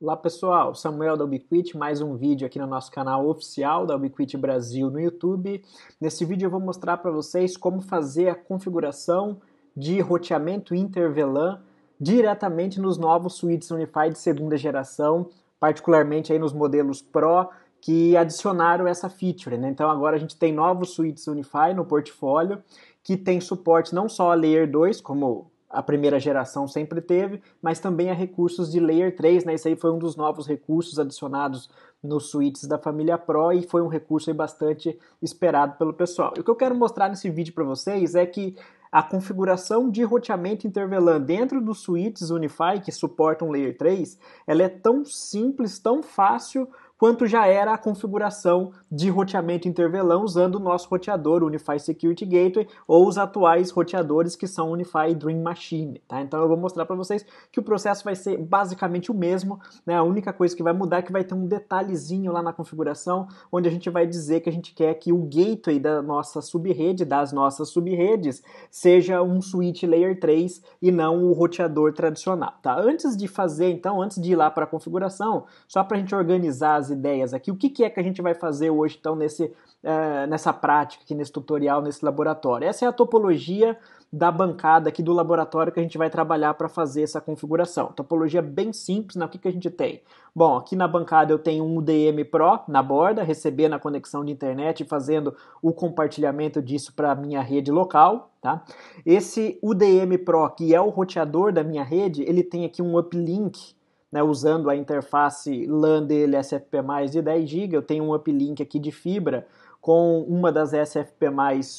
Olá pessoal, Samuel da Ubiquiti, mais um vídeo aqui no nosso canal oficial da Ubiquiti Brasil no YouTube. Nesse vídeo eu vou mostrar para vocês como fazer a configuração de roteamento inter-VLAN diretamente nos novos switches Wi-Fi de segunda geração, particularmente aí nos modelos Pro, que adicionaram essa feature, né? Então agora a gente tem novos switches Wi-Fi no portfólio, que tem suporte não só a Layer 2, como a primeira geração sempre teve, mas também a recursos de Layer 3, né? Esse aí foi um dos novos recursos adicionados nos suítes da família Pro e foi um recurso aí bastante esperado pelo pessoal. E o que eu quero mostrar nesse vídeo para vocês é que a configuração de roteamento inter-VLAN dentro dos suítes Wi-Fi que suportam Layer 3, ela é tão simples, tão fácil quanto já era a configuração de roteamento inter-VLAN usando o nosso roteador Wi-Fi Security Gateway ou os atuais roteadores que são Wi-Fi Dream Machine. Tá? Então eu vou mostrar para vocês que o processo vai ser basicamente o mesmo, né? A única coisa que vai mudar é que vai ter um detalhezinho lá na configuração onde a gente vai dizer que a gente quer que o gateway da nossa subrede, das nossas subredes, seja um switch Layer 3 e não o roteador tradicional. Tá? Antes de fazer, então, antes de ir lá para a configuração, só para a gente organizar as ideias aqui, o que é que a gente vai fazer hoje, então, nessa prática, aqui nesse tutorial, nesse laboratório. Essa é a topologia da bancada aqui do laboratório que a gente vai trabalhar para fazer essa configuração. Topologia bem simples, né? O que a gente tem? Bom, aqui na bancada eu tenho um UDM Pro na borda, recebendo a conexão de internet e fazendo o compartilhamento disso para a minha rede local. Tá? Esse UDM Pro, que é o roteador da minha rede, ele tem aqui um uplink, né, usando a interface LAN dele SFP+, de 10 GB, eu tenho um uplink aqui de fibra com uma das SFP+,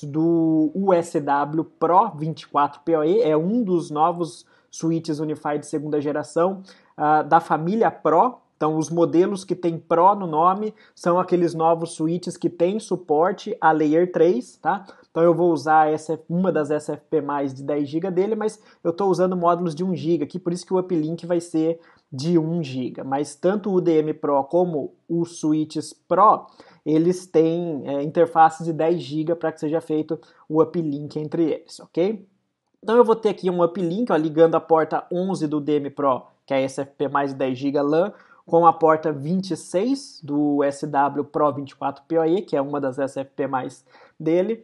do USW Pro 24PoE, é um dos novos switches Wi-Fi de segunda geração da família Pro. Então, os modelos que tem Pro no nome são aqueles novos switches que tem suporte a Layer 3, tá? Então, eu vou usar uma das SFP+, de 10 GB dele, mas eu estou usando módulos de 1 GB aqui, por isso que o uplink vai ser de 1 GB. Mas tanto o UDM Pro como os switches Pro, eles têm interfaces de 10 GB para que seja feito o uplink entre eles, ok? Então eu vou ter aqui um uplink, ó, ligando a porta 11 do UDM Pro, que é a SFP mais 10 GB LAN, com a porta 26 do SW Pro 24PoE, que é uma das SFP mais dele.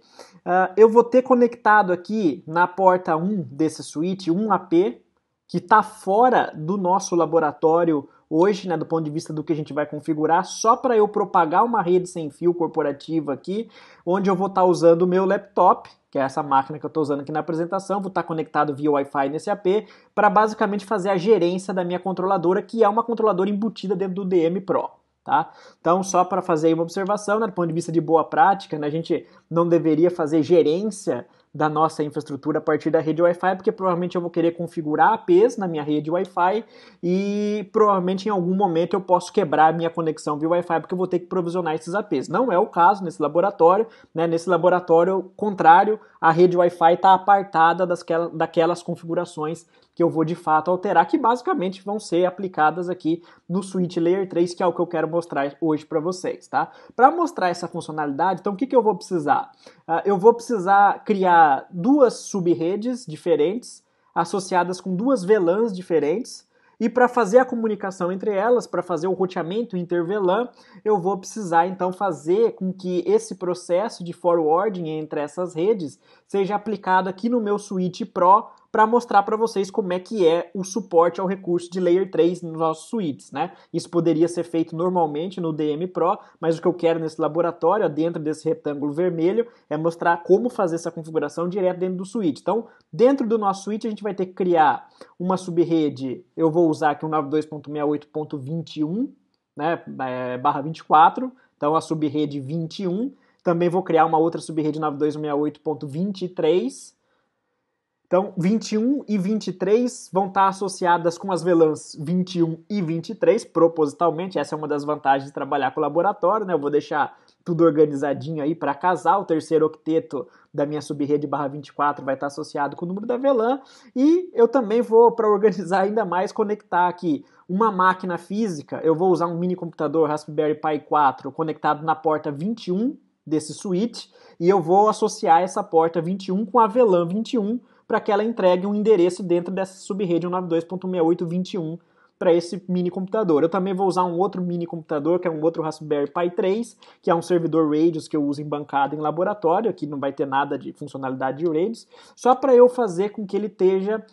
Eu vou ter conectado aqui na porta 1 desse switch um AP, que está fora do nosso laboratório hoje, né, do ponto de vista do que a gente vai configurar, só para eu propagar uma rede sem fio corporativa aqui, onde eu vou estar usando o meu laptop, que é essa máquina que eu estou usando aqui na apresentação, vou estar conectado via Wi-Fi nesse AP, para basicamente fazer a gerência da minha controladora, que é uma controladora embutida dentro do DM Pro. Tá? Então, só para fazer uma observação, né, do ponto de vista de boa prática, né, a gente não deveria fazer gerência da nossa infraestrutura a partir da rede Wi-Fi, porque provavelmente eu vou querer configurar APs na minha rede Wi-Fi e provavelmente em algum momento eu posso quebrar a minha conexão via Wi-Fi porque eu vou ter que provisionar esses APs. Não é o caso nesse laboratório, né? Nesse laboratório contrário, a rede Wi-Fi está apartada daquelas configurações que eu vou de fato alterar, que basicamente vão ser aplicadas aqui no switch Layer 3, que é o que eu quero mostrar hoje para vocês, tá? Para mostrar essa funcionalidade, então o que eu vou precisar? Eu vou precisar criar duas subredes diferentes, associadas com duas VLANs diferentes, e para fazer a comunicação entre elas, para fazer o roteamento inter-VLAN, eu vou precisar então fazer com que esse processo de forwarding entre essas redes seja aplicado aqui no meu switch Pro para mostrar para vocês como é que é o suporte ao recurso de Layer 3 nos nossos switches, né? Isso poderia ser feito normalmente no DM Pro, mas o que eu quero nesse laboratório, dentro desse retângulo vermelho, é mostrar como fazer essa configuração direto dentro do switch. Então, dentro do nosso switch, a gente vai ter que criar uma subrede, eu vou usar aqui um 92.68.21, né, barra 24, então a subrede 21, também vou criar uma outra subrede 92.68.23, então, 21 e 23 vão estar associadas com as VLANs 21 e 23, propositalmente. Essa é uma das vantagens de trabalhar com o laboratório, né? Eu vou deixar tudo organizadinho aí para casar. O terceiro octeto da minha subrede barra 24 vai estar associado com o número da VLAN. E eu também vou, para organizar ainda mais, conectar aqui uma máquina física. Eu vou usar um mini computador Raspberry Pi 4 conectado na porta 21 desse switch. E eu vou associar essa porta 21 com a VLAN 21 para que ela entregue um endereço dentro dessa subrede 192.6821 para esse mini computador. Eu também vou usar um outro mini computador, que é um outro Raspberry Pi 3, que é um servidor Radeon que eu uso em bancada em laboratório, aqui não vai ter nada de funcionalidade de Radeon, só para eu fazer com que ele esteja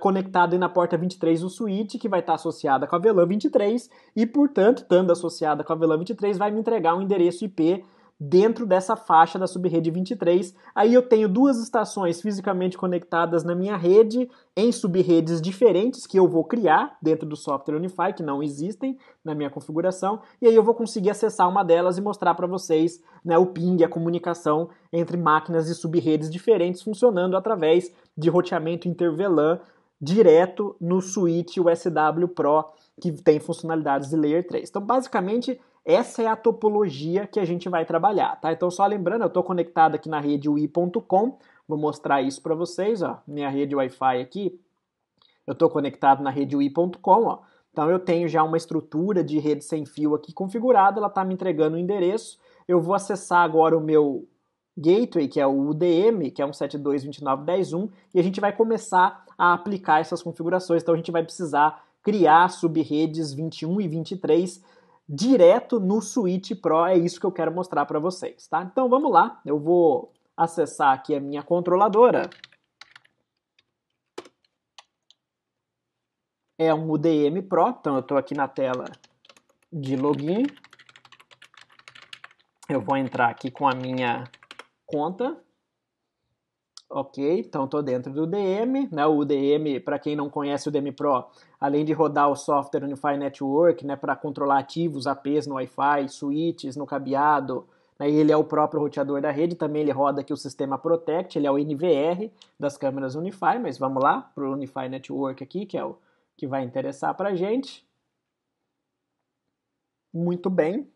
conectado aí na porta 23 do switch, que vai estar associada com a VLAN 23, e portanto, estando associada com a VLAN 23, vai me entregar um endereço IP dentro dessa faixa da subrede 23. Aí eu tenho duas estações fisicamente conectadas na minha rede, em subredes diferentes que eu vou criar dentro do software Unify, que não existem na minha configuração, e aí eu vou conseguir acessar uma delas e mostrar para vocês, né, o ping, a comunicação entre máquinas e subredes diferentes funcionando através de roteamento inter-VLAN direto no switch USW Pro, que tem funcionalidades de Layer 3. Então, basicamente, essa é a topologia que a gente vai trabalhar, tá? Então, só lembrando, eu estou conectado aqui na rede wi.com, vou mostrar isso para vocês, ó, minha rede Wi-Fi aqui, eu estou conectado na rede wi.com, ó, então eu tenho já uma estrutura de rede sem fio aqui configurada, ela está me entregando o endereço, eu vou acessar agora o meu gateway, que é o UDM, que é 172.29.10.1, e a gente vai começar a aplicar essas configurações, então a gente vai precisar criar subredes 21 e 23 direto no Switch Pro, é isso que eu quero mostrar para vocês, tá? Então vamos lá, eu vou acessar aqui a minha controladora. É um UDM Pro, então eu estou aqui na tela de login. Eu vou entrar aqui com a minha conta. Ok, então estou dentro do UDM, né? O UDM, para quem não conhece o UDM Pro, além de rodar o software Unify Network, né, para controlar ativos, APs no Wi-Fi, switches no cabeado, né, ele é o próprio roteador da rede, também ele roda aqui o sistema Protect, ele é o NVR das câmeras Unify, mas vamos lá para o Unify Network aqui, que é o que vai interessar para a gente. Muito bem,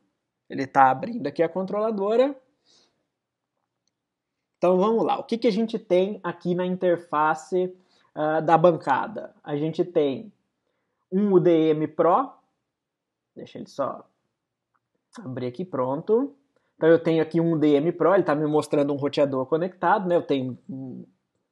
ele está abrindo aqui a controladora. Então vamos lá, o que a gente tem aqui na interface da bancada? A gente tem um UDM Pro, deixa ele só abrir aqui, pronto. Então eu tenho aqui um UDM Pro, ele está me mostrando um roteador conectado, né? Eu tenho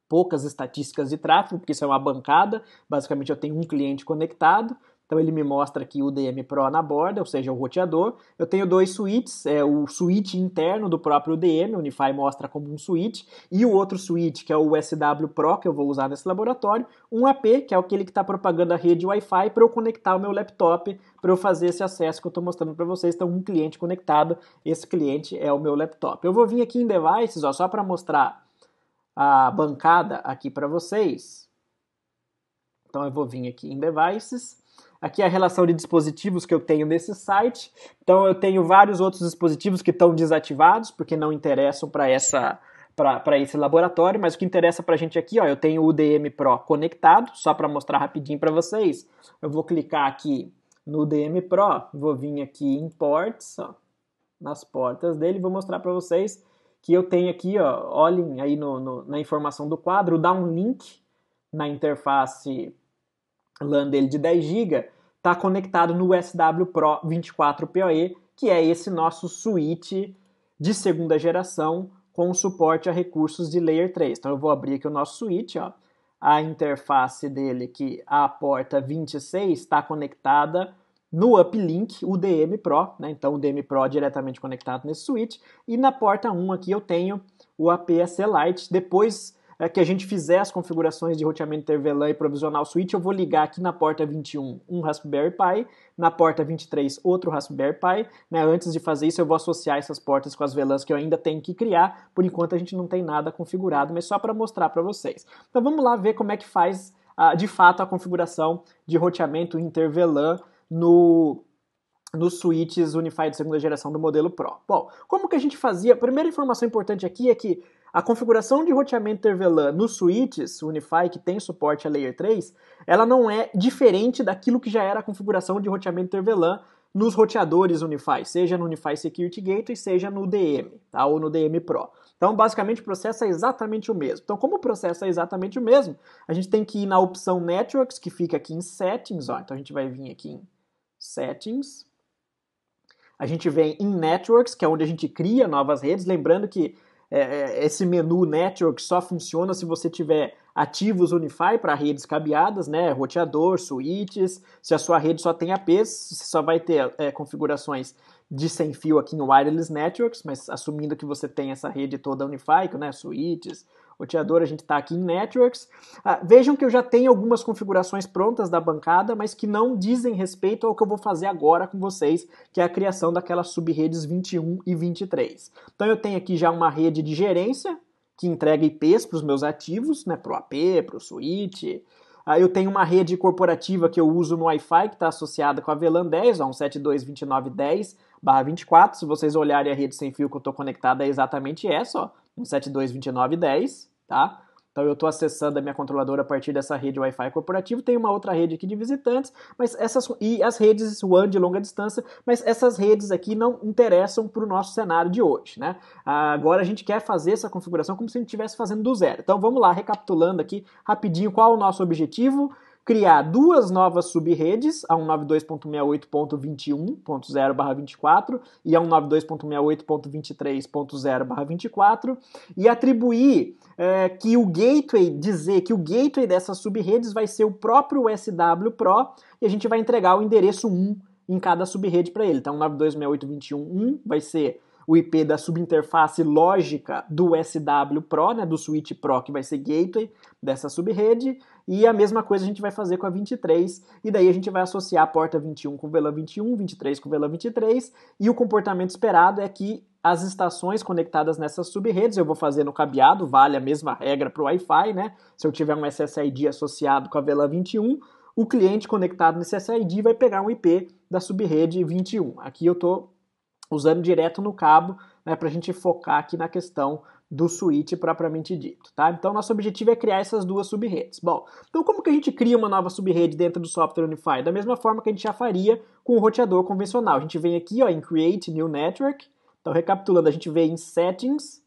poucas estatísticas de tráfego, porque isso é uma bancada, basicamente eu tenho um cliente conectado. Então ele me mostra aqui o UDM Pro na borda, ou seja, o roteador. Eu tenho dois switches, o switch interno do próprio UDM, o Unify mostra como um switch, e o outro switch, que é o USW Pro, que eu vou usar nesse laboratório, um AP, que é aquele que está propagando a rede Wi-Fi para eu conectar o meu laptop, para eu fazer esse acesso que eu estou mostrando para vocês. Então, um cliente conectado, esse cliente é o meu laptop. Eu vou vir aqui em Devices, ó, só para mostrar a bancada aqui para vocês. Então, eu vou vir aqui em Devices. Aqui é a relação de dispositivos que eu tenho nesse site. Então eu tenho vários outros dispositivos que estão desativados, porque não interessam para esse laboratório, mas o que interessa para a gente aqui, ó, eu tenho o UDM Pro conectado, só para mostrar rapidinho para vocês. Eu vou clicar aqui no UDM Pro, vou vir aqui em Ports, ó, nas portas dele, e vou mostrar para vocês que eu tenho aqui, ó, olhem aí na informação do quadro, dá um link na interface LAN dele de 10 GB, está conectado no USW Pro 24PoE, que é esse nosso switch de segunda geração com suporte a recursos de Layer 3. Então eu vou abrir aqui o nosso switch, ó. A interface dele aqui, a porta 26, está conectada no uplink UDM Pro, né? Então o UDM Pro é diretamente conectado nesse switch, e na porta 1 aqui eu tenho o APS Lite. Depois que a gente fizer as configurações de roteamento inter-VLAN e provisionar o switch, eu vou ligar aqui na porta 21 um Raspberry Pi, na porta 23 outro Raspberry Pi, né? Antes de fazer isso eu vou associar essas portas com as VLANs que eu ainda tenho que criar, por enquanto a gente não tem nada configurado, mas só para mostrar para vocês. Então vamos lá ver como é que faz de fato a configuração de roteamento inter-VLAN nos switches Unify de segunda geração do modelo Pro. Bom, como que a gente fazia? A primeira informação importante aqui é que a configuração de roteamento inter-VLAN nos switches Unify, que tem suporte a Layer 3, ela não é diferente daquilo que já era a configuração de roteamento inter-VLAN nos roteadores Unify, seja no Unify Security Gateway, seja no DM, tá? Ou no DM Pro. Então, basicamente, o processo é exatamente o mesmo. Então, como o processo é exatamente o mesmo, a gente tem que ir na opção Networks, que fica aqui em Settings, ó. Então a gente vai vir aqui em Settings. A gente vem em Networks, que é onde a gente cria novas redes, lembrando que esse menu Network só funciona se você tiver ativos Unify para redes cabeadas, né, roteador, switches. Se a sua rede só tem APs, você só vai ter configurações de sem fio aqui em Wireless Networks, mas assumindo que você tem essa rede toda Unify, né, switches, roteador, a gente está aqui em Networks. Vejam que eu já tenho algumas configurações prontas da bancada, mas que não dizem respeito ao que eu vou fazer agora com vocês, que é a criação daquelas subredes 21 e 23. Então eu tenho aqui já uma rede de gerência, que entrega IPs para os meus ativos, né, para o AP, para o switch. Eu tenho uma rede corporativa que eu uso no Wi-Fi, que está associada com a VLAN 10, 172.29.10/24. Se vocês olharem a rede sem fio que eu estou conectado, é exatamente essa, ó, 172.29.10, tá? Então eu estou acessando a minha controladora a partir dessa rede Wi-Fi corporativo. Tem uma outra rede aqui de visitantes, mas e as redes WAN de longa distância, mas essas redes aqui não interessam para o nosso cenário de hoje, né? Agora a gente quer fazer essa configuração como se a gente estivesse fazendo do zero. Então vamos lá, recapitulando aqui rapidinho qual é o nosso objetivo. Criar duas novas subredes, a 192.68.21.0/24 e a 192.68.23.0/24, e atribuir que o gateway, dizer que o gateway dessas subredes vai ser o próprio SW Pro, e a gente vai entregar o endereço 1 em cada subrede para ele. Então 192.68.21.1 vai ser o IP da subinterface lógica do SW Pro, né, do switch Pro, que vai ser gateway dessa subrede, e a mesma coisa a gente vai fazer com a 23, e daí a gente vai associar a porta 21 com VLAN 21, 23 com VLAN 23, e o comportamento esperado é que as estações conectadas nessas subredes, eu vou fazer no cabeado, vale a mesma regra para o Wi-Fi, né? Se eu tiver um SSID associado com a VLAN 21, o cliente conectado nesse SSID vai pegar um IP da subrede 21. Aqui eu estou usando direto no cabo, né, para a gente focar aqui na questão do switch propriamente dito, tá? Então, nosso objetivo é criar essas duas subredes. Bom, então como que a gente cria uma nova subrede dentro do software Unify? Da mesma forma que a gente já faria com o roteador convencional. A gente vem aqui, ó, em Create New Network. Então, recapitulando, a gente vem em Settings,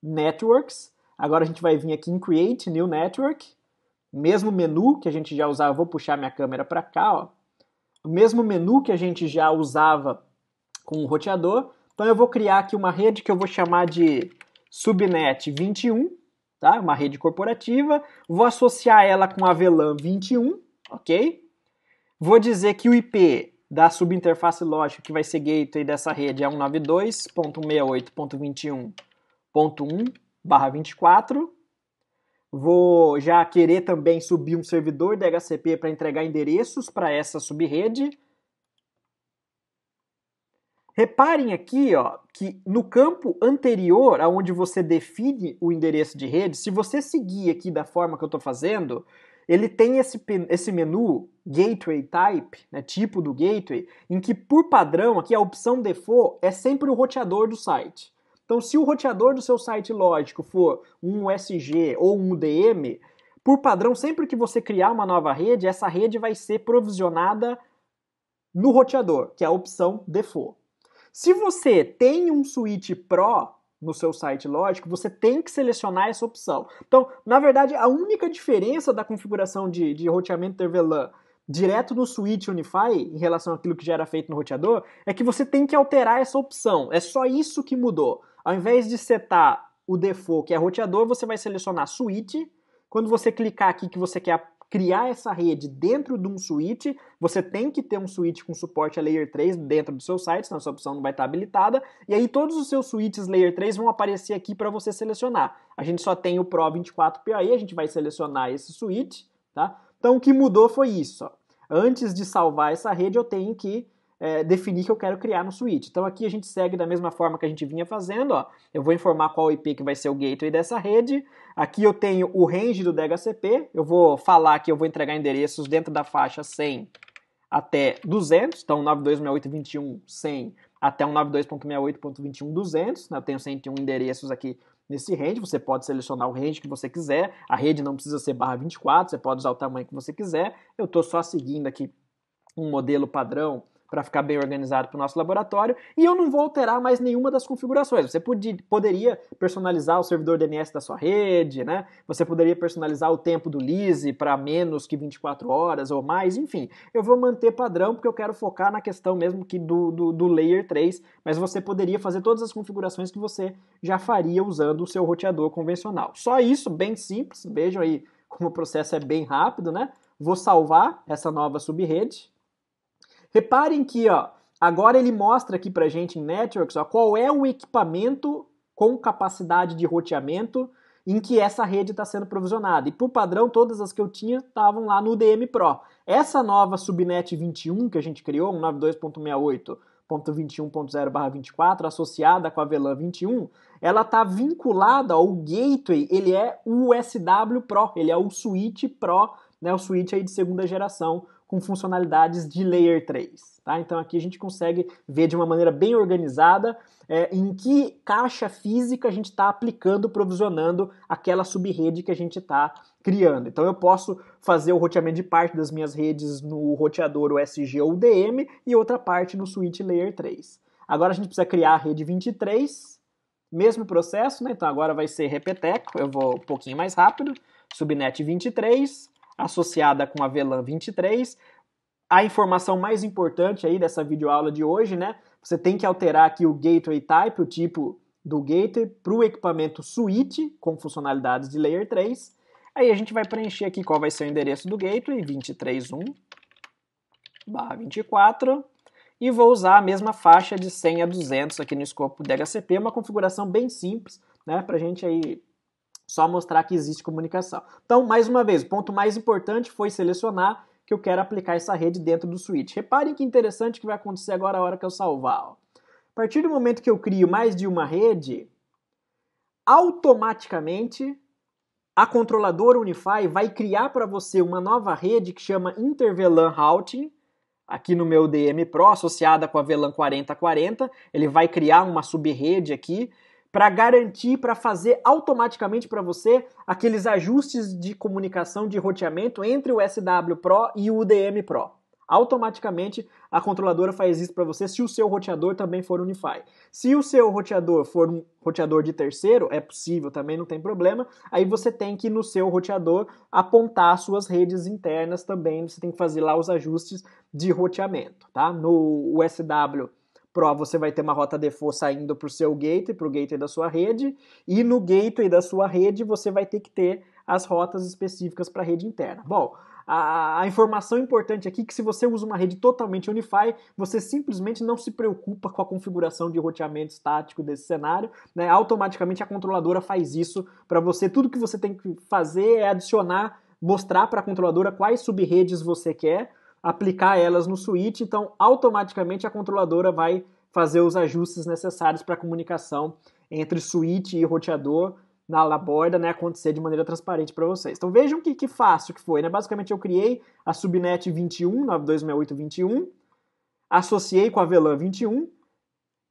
Networks. Agora a gente vai vir aqui em Create New Network. O mesmo menu que a gente já usava, vou puxar minha câmera para cá, ó. O mesmo menu que a gente já usava com o roteador. Então eu vou criar aqui uma rede que eu vou chamar de Subnet 21, tá? Uma rede corporativa. Vou associar ela com a VLAN 21, ok? Vou dizer que o IP da subinterface lógica, que vai ser gateway dessa rede, é 192.68.21.1/24. Vou já querer também subir um servidor DHCP para entregar endereços para essa subrede. Reparem aqui, ó, que no campo anterior, aonde você define o endereço de rede, se você seguir aqui da forma que eu estou fazendo, ele tem esse menu Gateway Type, né, tipo do gateway, em que por padrão, aqui a opção default é sempre o roteador do site. Então, se o roteador do seu site lógico for um USG ou um UDM, por padrão, sempre que você criar uma nova rede, essa rede vai ser provisionada no roteador, que é a opção default. Se você tem um switch Pro no seu site lógico, você tem que selecionar essa opção. Então, na verdade, a única diferença da configuração de roteamento interVLAN direto no switch Unify, em relação àquilo que já era feito no roteador, é que você tem que alterar essa opção. É só isso que mudou. Ao invés de setar o default, que é roteador, você vai selecionar switch. Quando você clicar aqui que você quer criar essa rede dentro de um switch, você tem que ter um switch com suporte a Layer 3 dentro do seu site, senão essa opção não vai estar habilitada, e aí todos os seus switches Layer 3 vão aparecer aqui para você selecionar. A gente só tem o Pro 24 PoE, a gente vai selecionar esse switch, tá? Então o que mudou foi isso, ó. Antes de salvar essa rede, eu tenho que definir que eu quero criar no switch. Então aqui a gente segue da mesma forma que a gente vinha fazendo, ó. Eu vou informar qual IP que vai ser o gateway dessa rede. Aqui eu tenho o range do DHCP. Eu vou falar que eu vou entregar endereços dentro da faixa 100 até 200. Então 92.68.21.100 até 192.68.21.200. Eu tenho 101 endereços aqui nesse range. Você pode selecionar o range que você quiser. A rede não precisa ser /24. Você pode usar o tamanho que você quiser. Eu estou só seguindo aqui um modelo padrão para ficar bem organizado para o nosso laboratório, e eu não vou alterar mais nenhuma das configurações. Você poderia personalizar o servidor DNS da sua rede, né? Você poderia personalizar o tempo do Lise para menos que 24 horas ou mais, enfim. Eu vou manter padrão porque eu quero focar na questão mesmo que do Layer 3, mas você poderia fazer todas as configurações que você já faria usando o seu roteador convencional. Só isso, bem simples, vejam aí como o processo é bem rápido, né? Vou salvar essa nova subrede. Reparem que, ó, agora ele mostra aqui pra gente em Networks, ó, qual é o equipamento com capacidade de roteamento em que essa rede está sendo provisionada. E por padrão, todas as que eu tinha estavam lá no UDM Pro. Essa nova subnet 21 que a gente criou, 192.68.21.0/24, associada com a VLAN 21, ela está vinculada ao gateway, ele é o USW Pro, ele é o switch Pro, né, o switch aí de segunda geração, com funcionalidades de Layer 3. Tá? Então aqui a gente consegue ver de uma maneira bem organizada em que caixa física a gente está aplicando, provisionando aquela subrede que a gente está criando. Então eu posso fazer o roteamento de parte das minhas redes no roteador USG ou UDM e outra parte no switch Layer 3. Agora a gente precisa criar a rede 23, mesmo processo, né? Então agora vai ser repeteco, eu vou um pouquinho mais rápido, subnet 23, associada com a VLAN 23. A informação mais importante aí dessa videoaula de hoje, né? Você tem que alterar aqui o gateway type, o tipo do gateway, para o equipamento switch, com funcionalidades de Layer 3. Aí a gente vai preencher aqui qual vai ser o endereço do gateway, 23.1/24, e vou usar a mesma faixa de 100 a 200 aqui no escopo DHCP, uma configuração bem simples, né? Pra gente aí só mostrar que existe comunicação. Então, mais uma vez, o ponto mais importante foi selecionar que eu quero aplicar essa rede dentro do switch. Reparem que interessante que vai acontecer agora a hora que eu salvar. Ó. A partir do momento que eu crio mais de uma rede, automaticamente a controladora Unify vai criar para você uma nova rede que chama Inter-VLAN Routing, aqui no meu DM Pro, associada com a VLAN 4040. Ele vai criar uma subrede aqui, para garantir, para fazer automaticamente para você aqueles ajustes de comunicação de roteamento entre o SW Pro e o UDM Pro. Automaticamente a controladora faz isso para você se o seu roteador também for Unify. Se o seu roteador for um roteador de terceiro, é possível também, não tem problema, aí você tem que no seu roteador apontar as suas redes internas também, você tem que fazer lá os ajustes de roteamento, tá? No USW Pro você vai ter uma rota default saindo para o seu gateway, para o gateway da sua rede, e no gateway da sua rede você vai ter que ter as rotas específicas para a rede interna. Bom, a informação importante aqui é que se você usa uma rede totalmente Unify, você simplesmente não se preocupa com a configuração de roteamento estático desse cenário, né? Automaticamente a controladora faz isso para você. Tudo que você tem que fazer é adicionar, mostrar para a controladora quais subredes você quer, aplicar elas no switch, então automaticamente a controladora vai fazer os ajustes necessários para a comunicação entre switch e roteador na borda, né, acontecer de maneira transparente para vocês. Então vejam que fácil que foi, né? Basicamente eu criei a subnet 21, 9268.21, associei com a VLAN 21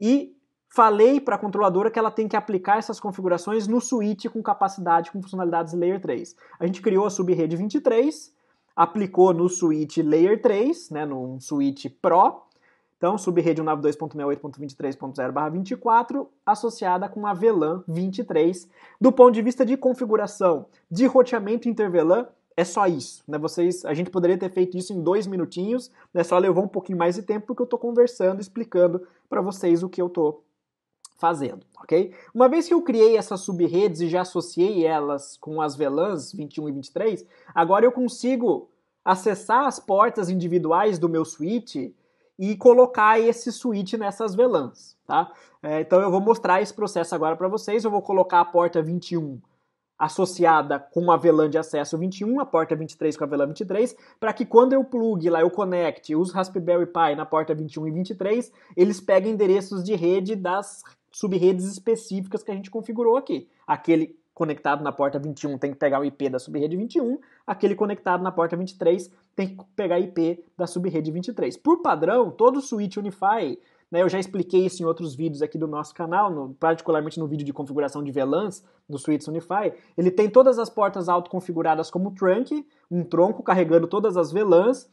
e falei para a controladora que ela tem que aplicar essas configurações no switch com capacidade, com funcionalidades Layer 3. A gente criou a subrede 23, aplicou no switch Layer 3, né, no switch Pro, então subrede 192.68.23.0/24, associada com a VLAN 23. Do ponto de vista de configuração de roteamento inter-VLAN, é só isso, né? A gente poderia ter feito isso em 2 minutinhos, né? Só levou um pouquinho mais de tempo porque eu estou conversando, explicando para vocês o que eu estou fazendo, ok? Uma vez que eu criei essas subredes e já associei elas com as VLANs 21 e 23, agora eu consigo acessar as portas individuais do meu switch e colocar esse switch nessas VLANs, tá? Então eu vou mostrar esse processo agora para vocês. Eu vou colocar a porta 21 associada com a VLAN de acesso 21, a porta 23 com a VLAN 23, para que quando eu plugue lá, eu conecte os Raspberry Pi na porta 21 e 23, eles peguem endereços de rede das subredes específicas que a gente configurou aqui. Aquele conectado na porta 21 tem que pegar o IP da subrede 21, aquele conectado na porta 23 tem que pegar IP da subrede 23. Por padrão, todo switch Unify né? Eu já expliquei isso em outros vídeos aqui do nosso canal, particularmente no vídeo de configuração de VLANs do Suites Unify. Ele tem todas as portas autoconfiguradas como trunk, um tronco carregando todas as VLANs,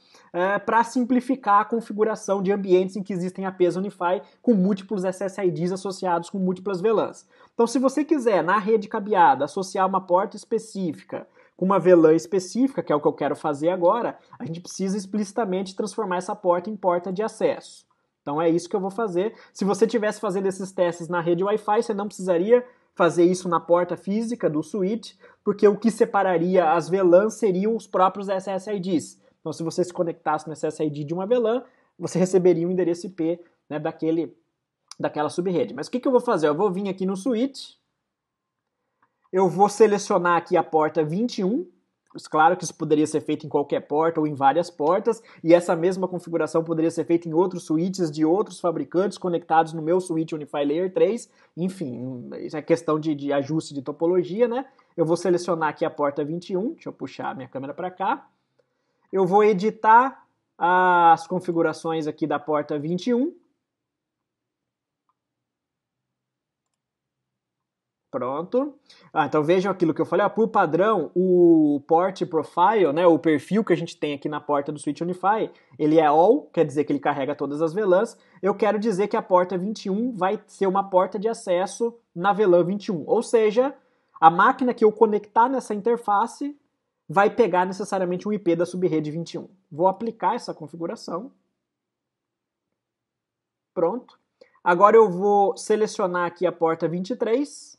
para simplificar a configuração de ambientes em que existem APs Unify com múltiplos SSIDs associados com múltiplas VLANs. Então, se você quiser, na rede cabeada, associar uma porta específica com uma VLAN específica, que é o que eu quero fazer agora, a gente precisa explicitamente transformar essa porta em porta de acesso. Então é isso que eu vou fazer. Se você estivesse fazendo esses testes na rede Wi-Fi, você não precisaria fazer isso na porta física do switch, porque o que separaria as VLANs seriam os próprios SSIDs. Então, se você se conectasse no SSID de uma VLAN, você receberia um endereço IP, né, daquela subrede. Mas o que eu vou fazer? Eu vou vir aqui no switch, eu vou selecionar aqui a porta 21, claro que isso poderia ser feito em qualquer porta ou em várias portas, e essa mesma configuração poderia ser feita em outros switches de outros fabricantes conectados no meu switch Unify Layer 3, enfim, isso é questão de ajuste de topologia, né? Eu vou selecionar aqui a porta 21, deixa eu puxar a minha câmera para cá, eu vou editar as configurações aqui da porta 21, pronto. Então vejam aquilo que eu falei, por padrão, o port profile, né, o perfil que a gente tem aqui na porta do Switch Unify, ele é all, quer dizer que ele carrega todas as VLANs. Eu quero dizer que a porta 21 vai ser uma porta de acesso na VLAN 21, ou seja, a máquina que eu conectar nessa interface vai pegar necessariamente um IP da subrede 21. Vou aplicar essa configuração. Pronto. Agora eu vou selecionar aqui a porta 23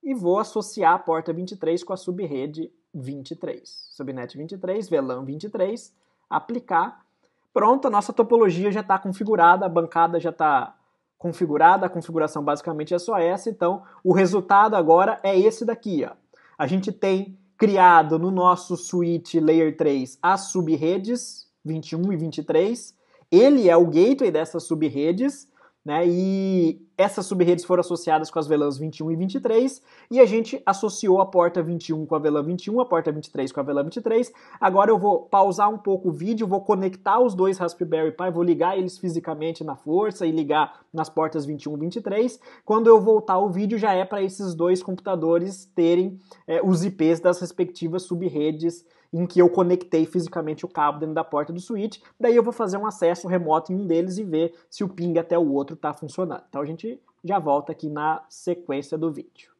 e vou associar a porta 23 com a subrede 23. Subnet 23, VLAN 23, aplicar. Pronto, a nossa topologia já está configurada, a bancada já está configurada, a configuração basicamente é só essa, então o resultado agora é esse daqui, ó. A gente tem criado no nosso switch Layer 3 as subredes 21 e 23, ele é o gateway dessas subredes, né? E essas subredes foram associadas com as VLANs 21 e 23, e a gente associou a porta 21 com a VLAN 21, a porta 23 com a VLAN 23. Agora eu vou pausar um pouco o vídeo, vou conectar os dois Raspberry Pi, vou ligar eles fisicamente na força e ligar nas portas 21 e 23. Quando eu voltar o vídeo, já é para esses dois computadores terem os IPs das respectivas subredes em que eu conectei fisicamente o cabo dentro da porta do switch, daí eu vou fazer um acesso remoto em um deles e ver se o ping até o outro está funcionando. Então a gente já volta aqui na sequência do vídeo.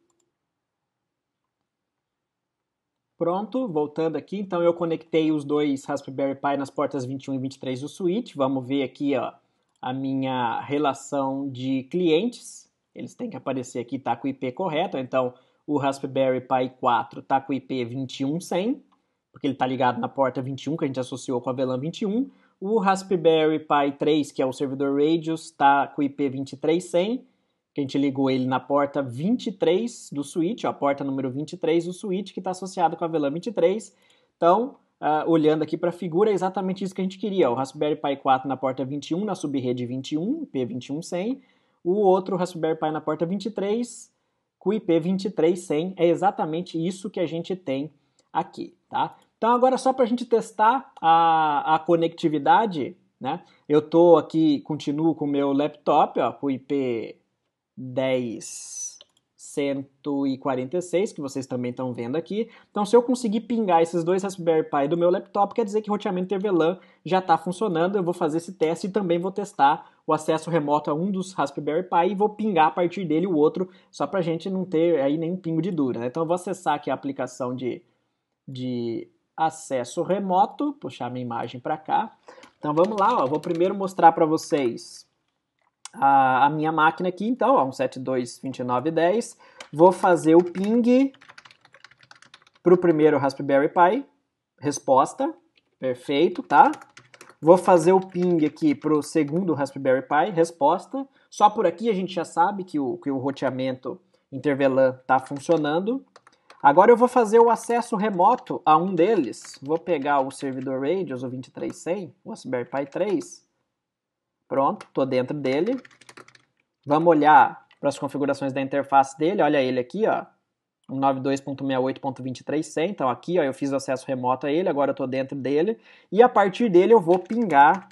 Pronto, voltando aqui, então eu conectei os dois Raspberry Pi nas portas 21 e 23 do switch, vamos ver aqui ó, a minha relação de clientes, eles têm que aparecer aqui, tá com o IP correto, então o Raspberry Pi 4 tá com o IP 21100, porque ele está ligado na porta 21, que a gente associou com a VLAN 21. O Raspberry Pi 3, que é o servidor Radius, está com o IP 23100, que a gente ligou ele na porta 23 do switch, ó, a porta número 23 do switch, que está associado com a VLAN 23. Então, olhando aqui para a figura, é exatamente isso que a gente queria. O Raspberry Pi 4 na porta 21, na subrede 21, IP 21100. O outro Raspberry Pi na porta 23, com o IP 23100. É exatamente isso que a gente tem aqui, tá? Então agora só para a gente testar a conectividade, né? Eu tô aqui, continuo com o meu laptop, ó, com o IP 10146, que vocês também estão vendo aqui. Então se eu conseguir pingar esses dois Raspberry Pi do meu laptop, quer dizer que o roteamento interVLAN já está funcionando. Eu vou fazer esse teste e também vou testar o acesso remoto a um dos Raspberry Pi e vou pingar a partir dele o outro, só para a gente não ter aí nenhum pingo de dúvida, né? Então eu vou acessar aqui a aplicação de acesso remoto, puxar minha imagem para cá. Então vamos lá, ó, vou primeiro mostrar para vocês a minha máquina aqui, então, ó, 172.29.10. Vou fazer o ping para o primeiro Raspberry Pi, resposta, perfeito, tá? Vou fazer o ping aqui para o segundo Raspberry Pi, resposta. Só por aqui a gente já sabe que o roteamento interVLAN está funcionando. Agora eu vou fazer o acesso remoto a um deles. Vou pegar o servidor Radius, o 23100, o Raspberry Pi 3. Pronto, estou dentro dele. Vamos olhar para as configurações da interface dele. Olha ele aqui, ó, 192.68.2300. Então aqui, ó, eu fiz o acesso remoto a ele, agora eu estou dentro dele. E a partir dele eu vou pingar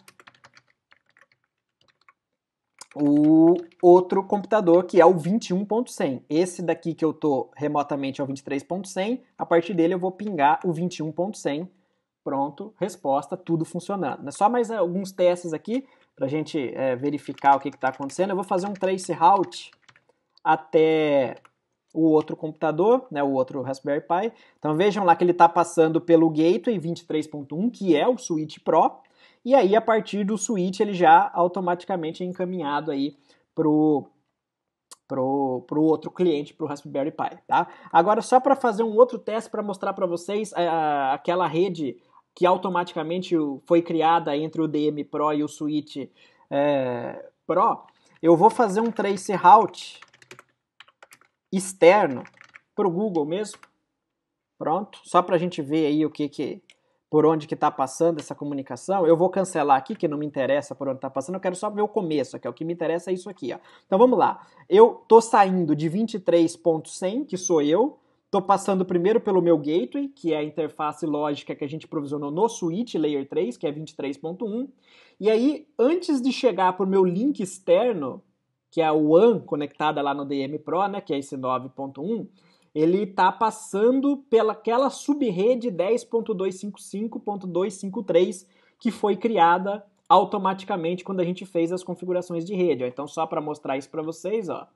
o outro computador, que é o 21.100. Esse daqui que eu estou remotamente é o 23.100, a partir dele eu vou pingar o 21.100. Pronto, resposta, tudo funcionando. Só mais alguns testes aqui para a gente verificar o que está acontecendo. Eu vou fazer um trace route até o outro computador, né, o outro Raspberry Pi. Então vejam lá que ele está passando pelo Gateway 23.1, que é o switch Pro, e aí a partir do switch ele já automaticamente é encaminhado aí pro outro cliente, pro Raspberry Pi, tá? Agora só para fazer um outro teste para mostrar para vocês aquela rede que automaticamente foi criada entre o DM Pro e o switch Pro, eu vou fazer um trace route externo para o Google mesmo. Pronto, só para a gente ver aí por onde que está passando essa comunicação. Eu vou cancelar aqui, que não me interessa por onde está passando, eu quero só ver o começo, que é o que me interessa é isso aqui. Ó. Então vamos lá, eu estou saindo de 23.100, que sou eu, estou passando primeiro pelo meu gateway, que é a interface lógica que a gente provisionou no switch Layer 3, que é 23.1, e aí, antes de chegar para o meu link externo, que é a WAN conectada lá no DM Pro, né, que é esse 9.1, ele está passando pelaquela subrede 10.255.253 que foi criada automaticamente quando a gente fez as configurações de rede. Ó. Então, só para mostrar isso para vocês, ó,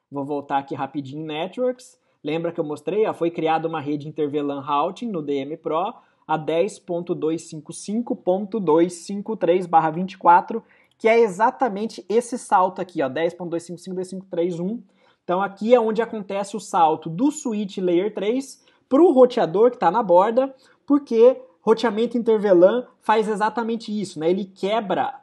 vou voltar aqui rapidinho em Networks. Lembra que eu mostrei? Ó, foi criada uma rede Inter-VLAN Routing no DM Pro a 10.255.253/24, que é exatamente esse salto aqui, 10.255.253.1. Então aqui é onde acontece o salto do switch Layer 3 para o roteador que está na borda, porque roteamento Inter-VLAN faz exatamente isso, né? Ele quebra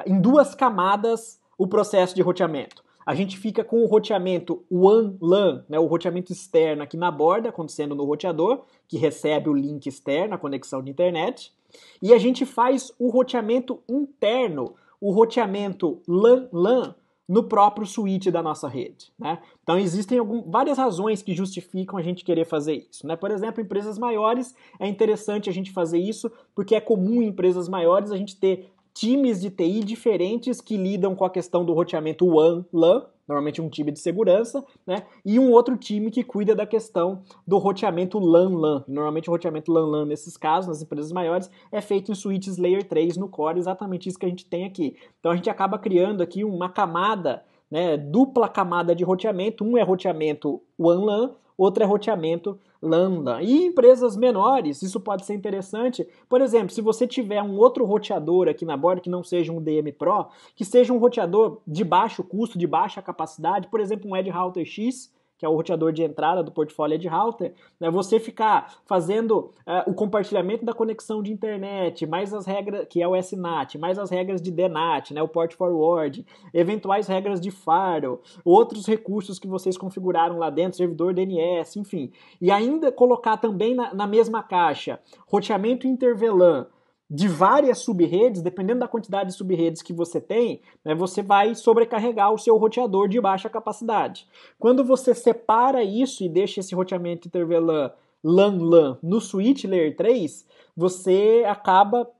em duas camadas o processo de roteamento. A gente fica com o roteamento WAN-LAN, né, o roteamento externo aqui na borda, acontecendo no roteador, que recebe o link externo, a conexão de internet. E a gente faz o roteamento interno, o roteamento LAN-LAN, no próprio switch da nossa rede. Né? Então existem várias razões que justificam a gente querer fazer isso. Né? Por exemplo, em empresas maiores é interessante a gente fazer isso, porque é comum em empresas maiores a gente ter times de TI diferentes que lidam com a questão do roteamento WAN-LAN, normalmente um time de segurança, né? E um outro time que cuida da questão do roteamento LAN-LAN. Normalmente o roteamento LAN-LAN, nesses casos, nas empresas maiores, é feito em switches Layer 3 no core, exatamente isso que a gente tem aqui. Então a gente acaba criando aqui uma camada, né, dupla camada de roteamento, um é roteamento WAN-LAN, outro é roteamento LAN-LAN. E em empresas menores, isso pode ser interessante. Por exemplo, se você tiver um outro roteador aqui na borda, que não seja um DM Pro, que seja um roteador de baixo custo, de baixa capacidade, por exemplo, um Edge Router X, que é o roteador de entrada do portfólio Edge Router, né, você ficar fazendo o compartilhamento da conexão de internet, mais as regras, que é o SNAT, mais as regras de DNAT, né, o Port Forward, eventuais regras de firewall, outros recursos que vocês configuraram lá dentro, servidor DNS, enfim. E ainda colocar também na mesma caixa roteamento Inter-VLAN, de várias subredes, dependendo da quantidade de subredes que você tem, né, você vai sobrecarregar o seu roteador de baixa capacidade. Quando você separa isso e deixa esse roteamento Inter-VLAN LAN-LAN no switch Layer 3, você acaba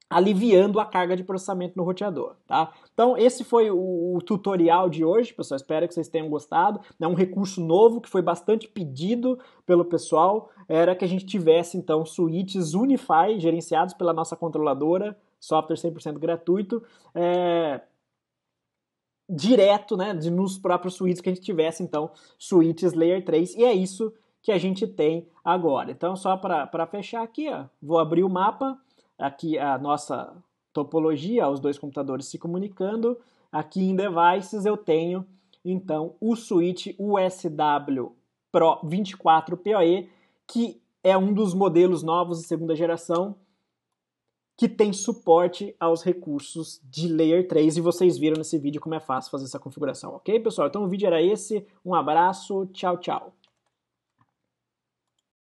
aliviando a carga de processamento no roteador, tá? Então esse foi o tutorial de hoje, pessoal, espero que vocês tenham gostado. É um recurso novo que foi bastante pedido pelo pessoal, era que a gente tivesse então switches Unify gerenciados pela nossa controladora, software 100% gratuito, direto, né, nos próprios switches, que a gente tivesse então switches Layer 3, e é isso que a gente tem agora. Então só para fechar aqui, ó, vou abrir o mapa, aqui a nossa topologia, os dois computadores se comunicando. Aqui em Devices eu tenho, então, o switch USW Pro 24 PoE, que é um dos modelos novos de segunda geração que tem suporte aos recursos de Layer 3, e vocês viram nesse vídeo como é fácil fazer essa configuração, ok, pessoal? Então o vídeo era esse, um abraço, tchau, tchau!